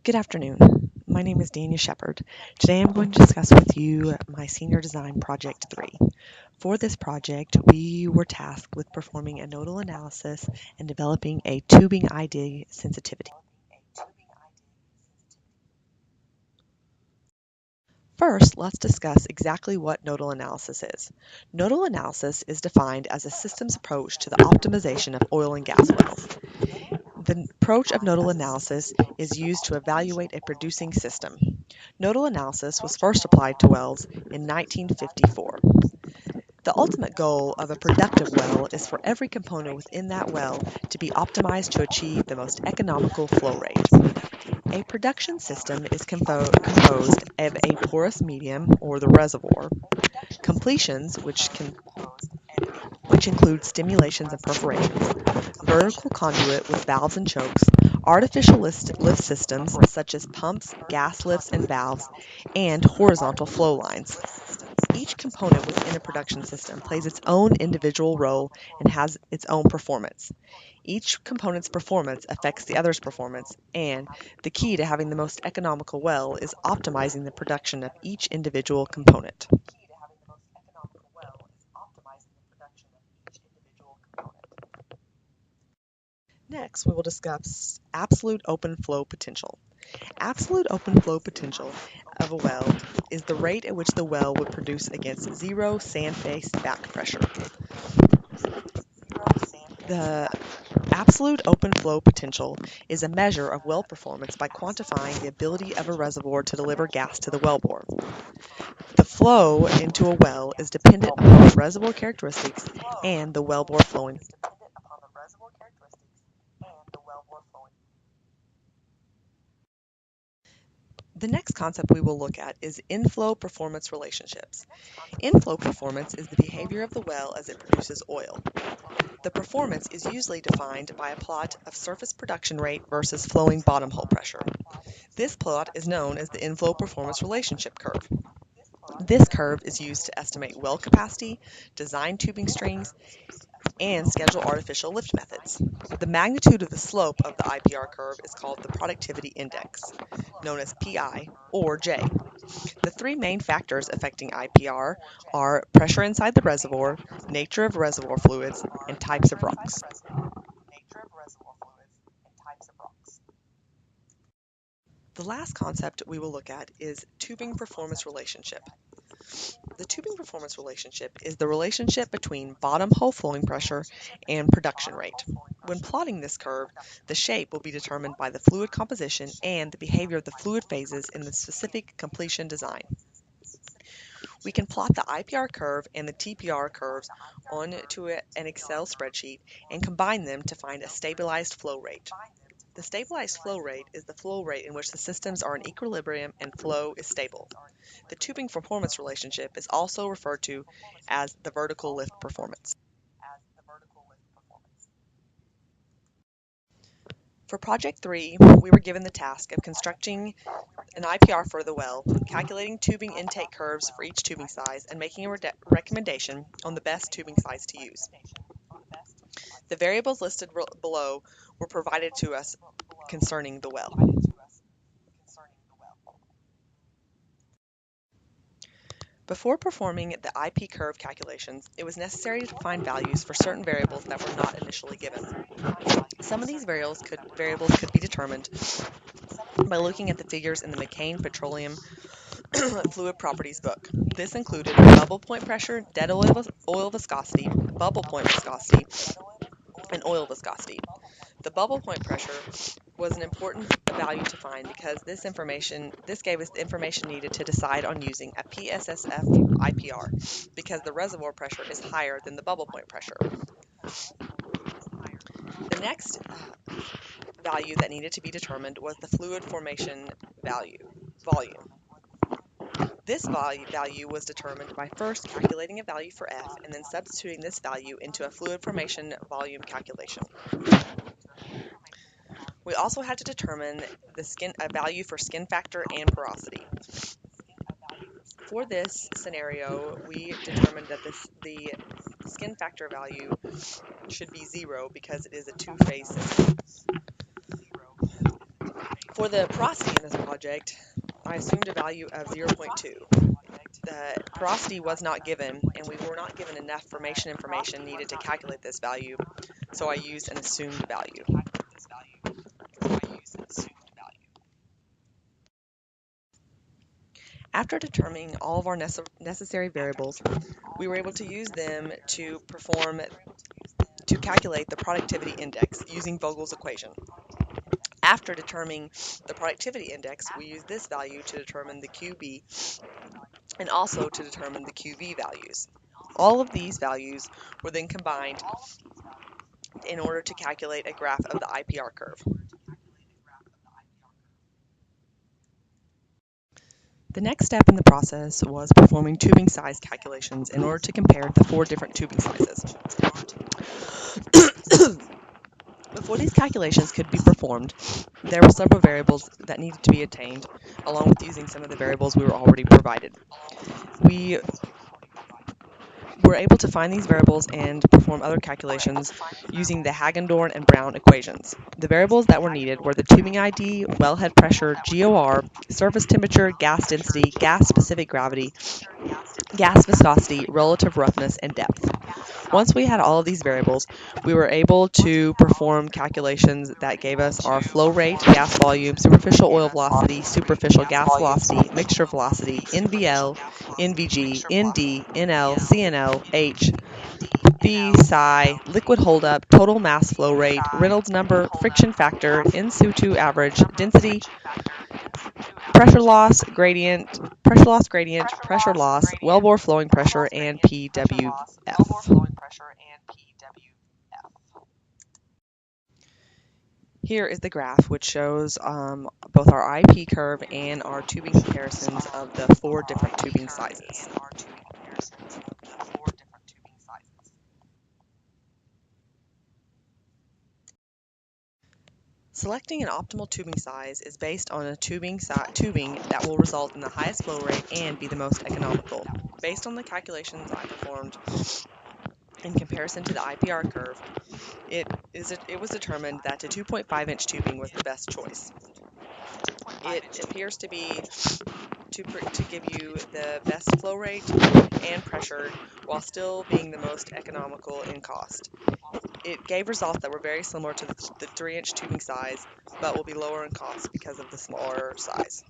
Good afternoon. My name is Danya Shepard. Today I'm going to discuss with you my senior design project 3. For this project, we were tasked with performing a nodal analysis and developing a tubing ID sensitivity. First, let's discuss exactly what nodal analysis is. Nodal analysis is defined as a systems approach to the optimization of oil and gas wells. The approach of nodal analysis is used to evaluate a producing system. Nodal analysis was first applied to wells in 1954. The ultimate goal of a productive well is for every component within that well to be optimized to achieve the most economical flow rate. A production system is composed of a porous medium, or the reservoir, completions, which include stimulations and perforations, vertical conduit with valves and chokes, artificial lift systems such as pumps, gas lifts, and valves, and horizontal flow lines. Each component within a production system plays its own individual role and has its own performance. Each component's performance affects the other's performance, and the key to having the most economical well is optimizing the production of each individual component. Next, we will discuss absolute open flow potential. Absolute open flow potential of a well is the rate at which the well would produce against zero sand-faced back pressure. The absolute open flow potential is a measure of well performance by quantifying the ability of a reservoir to deliver gas to the wellbore. The flow into a well is dependent upon the reservoir characteristics and the wellbore flowing. The next concept we will look at is inflow performance relationships. Inflow performance is the behavior of the well as it produces oil. The performance is usually defined by a plot of surface production rate versus flowing bottom hole pressure. This plot is known as the inflow performance relationship curve. This curve is used to estimate well capacity, design tubing strings, and schedule artificial lift methods. The magnitude of the slope of the IPR curve is called the productivity index, known as PI or J. The three main factors affecting IPR are pressure inside the reservoir, nature of reservoir fluids, and types of rocks. The last concept we will look at is tubing performance relationship. The tubing performance relationship is the relationship between bottom hole flowing pressure and production rate. When plotting this curve, the shape will be determined by the fluid composition and the behavior of the fluid phases in the specific completion design. We can plot the IPR curve and the TPR curves onto an Excel spreadsheet and combine them to find a stabilized flow rate. The stabilized flow rate is the flow rate in which the systems are in equilibrium and flow is stable. The tubing performance relationship is also referred to as the vertical lift performance. For Project 3, we were given the task of constructing an IPR for the well, calculating tubing intake curves for each tubing size, and making a recommendation on the best tubing size to use. The variables listed below were provided to us concerning the well. Before performing the IP curve calculations, it was necessary to find values for certain variables that were not initially given. Some of these variables could be determined by looking at the figures in the McCain Petroleum Fluid Properties book. This included bubble point pressure, dead oil viscosity, bubble point viscosity, and oil viscosity. The bubble point pressure was an important value to find because this gave us the information needed to decide on using a PSSF IPR because the reservoir pressure is higher than the bubble point pressure. The next value that needed to be determined was the fluid formation volume. This value was determined by first calculating a value for F and then substituting this value into a fluid formation volume calculation. We also had to determine a value for skin factor and porosity. For this scenario, we determined that the skin factor value should be 0 because it is a two-phase system. For the porosity in this project, I assumed a value of 0.2. The porosity was not given, and we were not given enough information needed to calculate this value, so I used an assumed value. After determining all of our necessary variables, we were able to use them to calculate the productivity index using Vogel's equation. After determining the productivity index, we used this value to determine the QB and also to determine the QV values. All of these values were then combined in order to calculate a graph of the IPR curve. The next step in the process was performing tubing size calculations in order to compare the 4 different tubing sizes. Before these calculations could be performed, there were several variables that needed to be attained, along with using some of the variables we were already provided. We were able to find these variables and perform other calculations using the Hagendorn and Brown equations. The variables that were needed were the tubing ID, wellhead pressure, GOR, surface temperature, gas density, gas specific gravity, gas viscosity, relative roughness, and depth. Once we had all of these variables, we were able to perform calculations that gave us our flow rate, gas volume, superficial oil velocity, superficial gas velocity, mixture velocity, NVL, NVG, ND, NL, CNL, H, V, psi, liquid holdup, total mass flow rate, Reynolds number, friction factor, in situ average, density, pressure loss, wellbore flowing pressure, and PWF. Here is the graph which shows both our IP curve and our tubing comparisons of the 4 different tubing sizes. Selecting an optimal tubing size is based on a tubing that will result in the highest flow rate and be the most economical. Based on the calculations I performed in comparison to the IPR curve, it was determined that the 2.5-inch tubing was the best choice. It appears to be to give you the best flow rate and pressure while still being the most economical in cost. It gave results that were very similar to the 3-inch tubing size, but will be lower in cost because of the smaller size.